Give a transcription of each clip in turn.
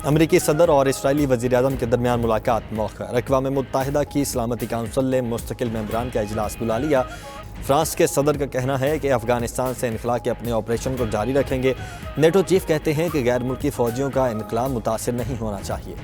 अमरीकी सदर और इसराइली वज़ीर-ए-आज़म के दरमियान मुलाकात मौखर। अक़वाम मुत्तहिदा की सलामती काउंसिल ने मुस्तकिल मेंबरान का इजलास बुला लिया। फ्रांस के सदर का कहना है कि अफगानिस्तान से इनखला के अपने ऑपरेशन को जारी रखेंगे। नेटो चीफ कहते हैं कि गैर मुल्की फ़ौजियों का इनखला मुतासिर नहीं होना चाहिए।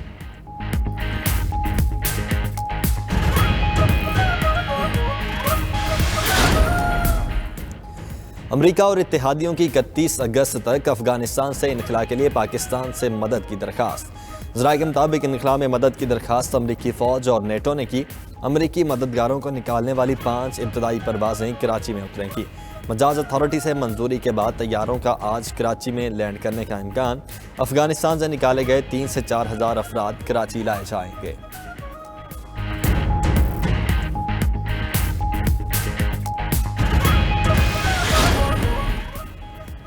अमेरिका और इत्तेहादियों की 31 अगस्त तक अफगानिस्तान से इनखला के लिए पाकिस्तान से मदद की दरखास्त। ज़राए के मुताबिक इनखला में मदद की दरखास्त अमरीकी फ़ौज और नेटो ने की। अमरीकी मददगारों को निकालने वाली 5 इब्तदाई परवाज़ें कराची में उतरेंगी। मजाज अथॉरिटी से मंजूरी के बाद तैयारों का आज कराची में लैंड करने का इम्कान। अफगानिस्तान से निकाले गए 3 से 4 हज़ार अफराद कराची लाए जाएंगे।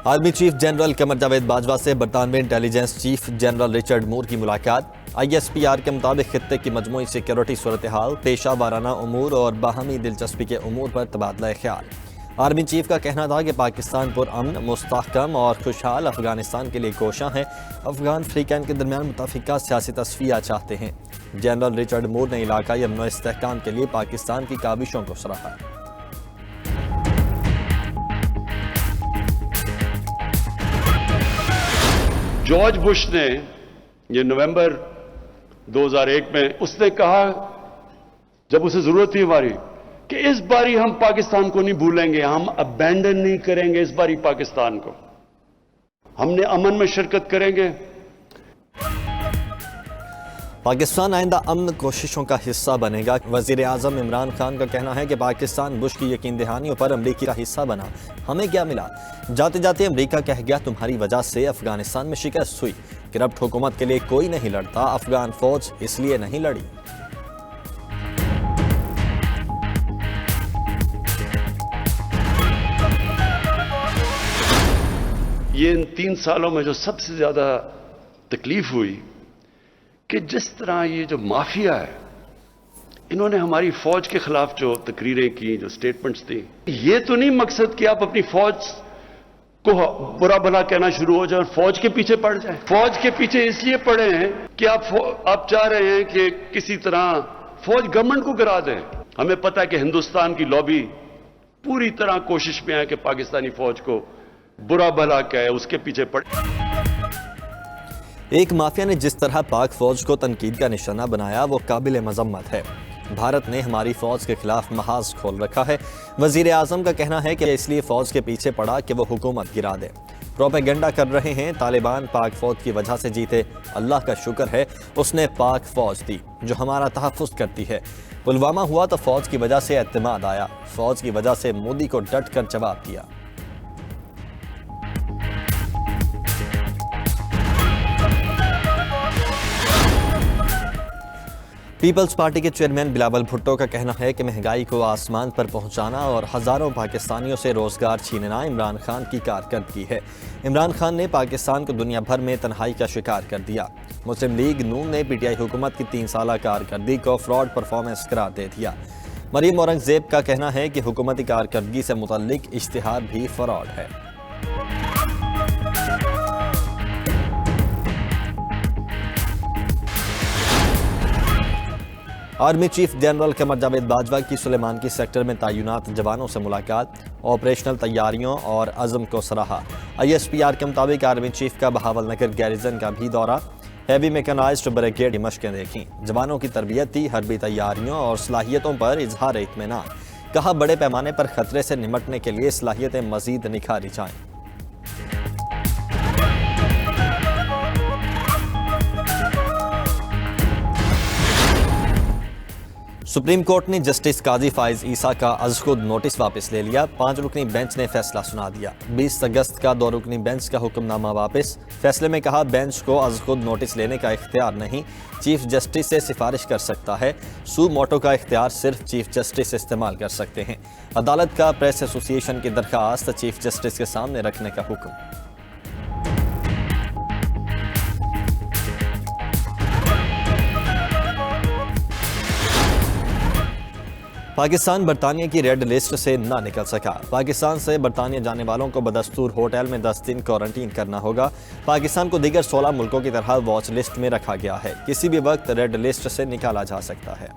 Army chief general Qamar Javed Bajwa से बरतानवी इंटेलिजेंस चीफ जनरल रिचर्ड मूर की मुलाकात। ISPR के मुताबिक खित्ते की मजमूई सिक्योरिटी सूरत हाल, पेशा वाराना उमूर और बाहमी दिलचस्पी के उमूर पर तबादला ख्याल। आर्मी चीफ का कहना था कि पाकिस्तान पुरअमन, मुस्तहकम और खुशहाल अफगानिस्तान के लिए कोशां है। अफगान फ्रीकैन के दरमियान मुतफ़िका सियासी तस्फिया चाहते हैं। जनरल रिचर्ड मूर ने इलाकाई अमन व इस्तेहकाम के लिए पाकिस्तान की काविशों को सराहा। जॉर्ज बुश ने ये नवंबर 2001 में उसने कहा, जब उसे जरूरत थी हमारी, कि इस बारी हम पाकिस्तान को नहीं भूलेंगे, हम अबैंडन नहीं करेंगे इस बारी पाकिस्तान को, हमने अमन में शिरकत करेंगे। पाकिस्तान आइंदा अमन कोशिशों का हिस्सा बनेगा। वज़ीर आज़म इमरान खान का कहना है कि पाकिस्तान बुश की यकीन दहानियों पर अमरीका का हिस्सा बना। हमें क्या मिला? जाते जाते अमरीका कह गया तुम्हारी वजह से अफगानिस्तान में शिकस्त हुई। करप्ट हुकूमत के लिए कोई नहीं लड़ता, अफगान फौज इसलिए नहीं लड़ी। ये इन 3 सालों में जो सबसे ज्यादा तकलीफ हुई कि जिस तरह ये जो माफिया है, इन्होंने हमारी फौज के खिलाफ जो तकरीरें की, जो स्टेटमेंट्स दी, ये तो नहीं मकसद कि आप अपनी फौज को बुरा भला कहना शुरू हो जाए, फौज के पीछे पड़ जाए। फौज के पीछे इसलिए पड़े हैं कि आप चाह रहे हैं कि किसी तरह फौज गवर्नमेंट को गिरा दें। हमें पता है कि हिंदुस्तान की लॉबी पूरी तरह कोशिश में है कि पाकिस्तानी फौज को बुरा भला कहे, उसके पीछे पड़े। एक माफिया ने जिस तरह पाक फौज को तनकीद का निशाना बनाया वो काबिल मजम्मत है। भारत ने हमारी फौज के खिलाफ महाज खोल रखा है। वजीर आजम का कहना है कि इसलिए फौज के पीछे पड़ा कि वो हुकूमत गिरा दे। प्रोपेगेंडा कर रहे हैं। तालिबान पाक फौज की वजह से जीते। अल्लाह का शुक्र है उसने पाक फौज दी जो हमारा तहफ़्फ़ुज़ करती है। पुलवामा हुआ तो फौज की वजह से एतमाद आया। फौज की वजह से मोदी को डट कर जवाब दिया। पीपल्स पार्टी के चेयरमैन बिलावल भुट्टो का कहना है कि महंगाई को आसमान पर पहुंचाना और हज़ारों पाकिस्तानियों से रोज़गार छीनना इमरान खान की कारकर्दगी है। इमरान खान ने पाकिस्तान को दुनिया भर में तन्हाई का शिकार कर दिया। मुस्लिम लीग नून ने PTI हुकूमत की 3 साला कारकर्दगी को फ्रॉड परफॉर्मेंस करार दे दिया। मरीम औरंगजेब का कहना है कि हुकूमती कारकर्दगी से मुतल्लिक इश्तिहार भी फ्रॉड है। Army chief general Qamar Javed Bajwa की सुलेमानकी सेक्टर में तैनात जवानों से मुलाकात। ऑपरेशनल तैयारियों और अज़म को सराहा। ISPR के मुताबिक आर्मी चीफ का बहावल नगर गैरिजन का भी दौरा। हैवी मैकेनाइज्ड ब्रिगेड की मशकें देखीं। जवानों की तरबियती हरबी तैयारियों और सलाहियतों पर इजहार इत्मीनान। कहा बड़े पैमाने पर खतरे से निपटने के लिए सलाहियतें मजीद निखारी जाएं। सुप्रीम कोर्ट ने जस्टिस काजी फाइज ईसा का अज़-खुद नोटिस वापस ले लिया। 5 रुकनी बेंच ने फैसला सुना दिया। 20 अगस्त का 2 रुकनी बेंच का हुक्मनामा वापस। फैसले में कहा बेंच को अज़-खुद नोटिस लेने का इख्तियार नहीं, चीफ जस्टिस से सिफारिश कर सकता है। सू मोटो का इख्तियार सिर्फ चीफ जस्टिस इस्तेमाल कर सकते हैं। अदालत का प्रेस एसोसिएशन की दरखास्त चीफ जस्टिस के सामने रखने का हुक्म। पाकिस्तान बरतानिया की रेड लिस्ट से ना निकल सका। पाकिस्तान से बरतानिया जाने वालों को बदस्तूर होटल में 10 दिन क्वारंटीन करना होगा। पाकिस्तान को दीगर 16 मुल्कों की तरह वॉच लिस्ट में रखा गया है। किसी भी वक्त रेड लिस्ट से निकाला जा सकता है।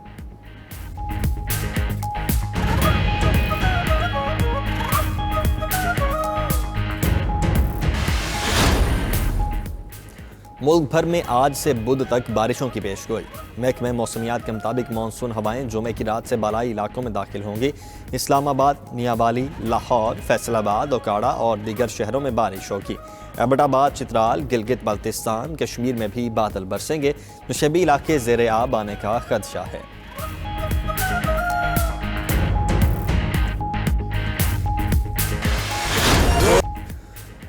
मुल्क भर में आज से बुध तक बारिशों की पेशगोई। महकमे मौसमियात के मुताबिक मानसून हवाएं जुमे की रात से बालाई इलाकों में दाखिल होंगी। इस्लामाबाद, मियांवाली, लाहौर, फैसलाबाद, ओकाड़ा और दीगर शहरों में बारिश होगी। एबटाबाद, चित्राल, गिलगित बाल्तिस्तान, कश्मीर में भी बादल बरसेंगे। नशेबी इलाके ज़ेरे आब आने का खदशा है।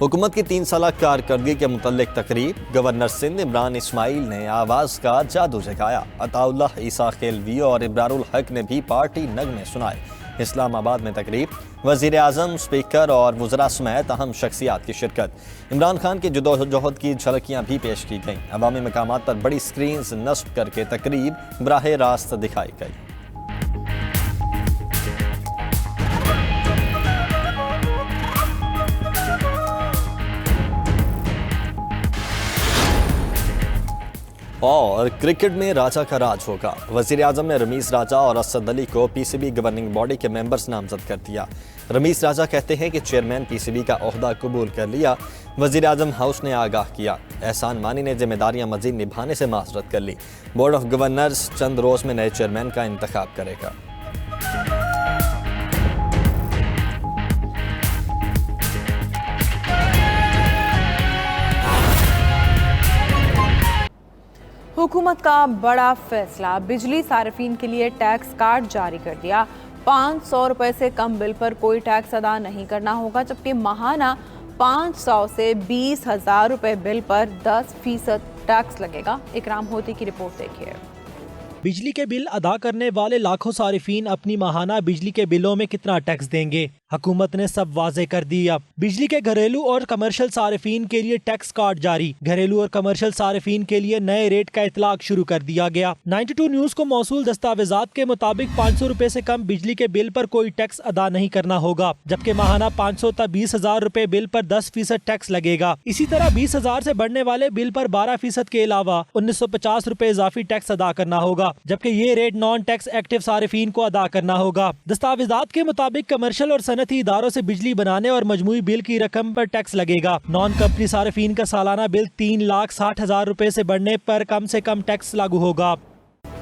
हुकूमत की 3 साल कारकर्दगी के मुतल्लिक तकरीब। गवर्नर सिंध इमरान इस्माइल ने आवाज़ का जादू जगाया। अताउल्लाह ईसा खेलवी और इब्रारुल हक ने भी पार्टी नगमे सुनाए। इस्लामाबाद में तकरीब, वज़ीर आज़म, स्पीकर और वज़रा समेत अहम शख्सियात की शिरकत। इमरान खान की जदोजहद की झलकियाँ भी पेश की गईं। अवामी मकामात पर बड़ी स्क्रीन नस्ब करके तकरीब बराह रास्त दिखाई गई। और क्रिकेट में राजा का राज होगा। वज़ीर आज़म ने रमीज़ राजा और असद अली को पीसीबी गवर्निंग बॉडी के मेंबर्स नामजद कर दिया। रमीज़ राजा कहते हैं कि चेयरमैन पीसीबी का ओहदा कबूल कर लिया। वज़ीर आज़म हाउस ने आगाह किया। एहसान मानी ने जिम्मेदारियां मज़ीद निभाने से माजरत कर ली। बोर्ड ऑफ गवर्नर्स चंद रोज़ में नए चेयरमैन का इंतखाब करेगा। हुकूमत का बड़ा फैसला, बिजली सार्फिन के लिए टैक्स कार्ड जारी कर दिया। 500 रुपए से कम बिल पर कोई टैक्स अदा नहीं करना होगा, जबकि माहाना 500 से 20,000 रुपए बिल पर 10% टैक्स लगेगा। इकराम होती की रिपोर्ट देखिए। बिजली के बिल अदा करने वाले लाखों सारिफीन अपनी माहाना बिजली के बिलों में कितना टैक्स देंगे? हुकूमत ने सब वाजे कर दिया। बिजली के घरेलू और कमर्शियल सारिफीन के लिए टैक्स कार्ड जारी। घरेलू और कमर्शियल सारिफीन के लिए नए रेट का इतलाक शुरू कर दिया गया। 92 न्यूज को मौसूल दस्तावेजात के मुताबिक 500 रुपए से कम बिजली के बिल पर कोई टैक्स अदा नहीं करना होगा, जबकि माहाना 500 तक 20,000 रुपए बिल पर 10% टैक्स लगेगा। इसी तरह 20,000 से बढ़ने वाले बिल पर 12% के अलावा 1950 रुपए इजाफी टैक्स अदा करना होगा, जबकि ये रेट नॉन टैक्स एक्टिव सारिफीन को अदा करना होगा। दस्तावेजात के मुताबिक कमर्शियल और सनती इदारों से बिजली बनाने और मजमूई बिल की रकम पर टैक्स लगेगा। नॉन कंपनी सारिफीन का सालाना बिल 3,60,000 रुपए से बढ़ने पर कम से कम टैक्स लागू होगा।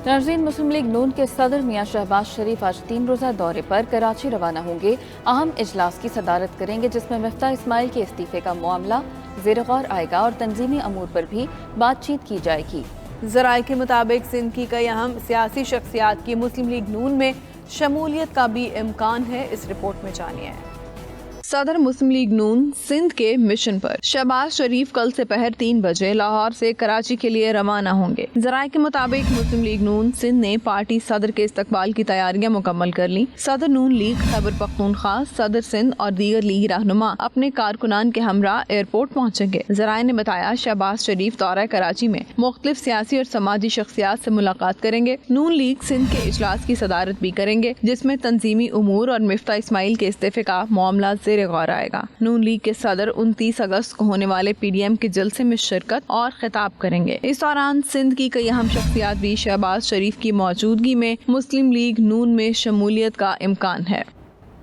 नाज़रीन, मुस्लिम लीग नून के सदर मियां शहबाज शरीफ आज 3 रोज़ा दौरे पर कराची रवाना होंगे। अहम इजलास की सदारत करेंगे, जिसमें मिफ्ता इस्माइल के इस्तीफे का मामला ज़ेर गौर आएगा और तंजीमी अमूर पर भी बातचीत की जाएगी। ज़राए के मुताबिक सिंध की कई अहम सियासी शख्सियात की मुस्लिम लीग नून में शमूलियत का भी इम्कान है। इस रिपोर्ट में जानिए। सदर मुस्लिम लीग नून सिंध के मिशन पर शहबाज शरीफ कल से पहर 3 बजे लाहौर से कराची के लिए रवाना होंगे। ज़राए के मुताबिक मुस्लिम लीग नून सिंध ने पार्टी सदर के इस्तकबाल की तैयारियां मुकम्मल कर ली। सदर नून लीग खैबर पख्तूनख्वा, सदर सिंध और दीगर लीगी रहनुमा अपने कारकुनान के हमरा एयरपोर्ट पहुँचेंगे। ज़राए ने बताया शहबाज शरीफ दौरा कराची में मुख्तलिफ सियासी और समाजी शख्सियात से मुलाकात करेंगे। नून लीग सिंध के इजलास की सदारत भी करेंगे, जिसमें तंजीमी उमूर और मिफ्ता इस्माइल के इस्तीफे का मामला गौर आएगा। नून लीग के सदर 29 अगस्त को होने वाले पीडीएम के जलसे में शिरकत और खिताब करेंगे। इस दौरान सिंध की कई अहम शख्सियात भी शहबाज शरीफ की मौजूदगी में मुस्लिम लीग नून में शमूलियत का इम्कान है।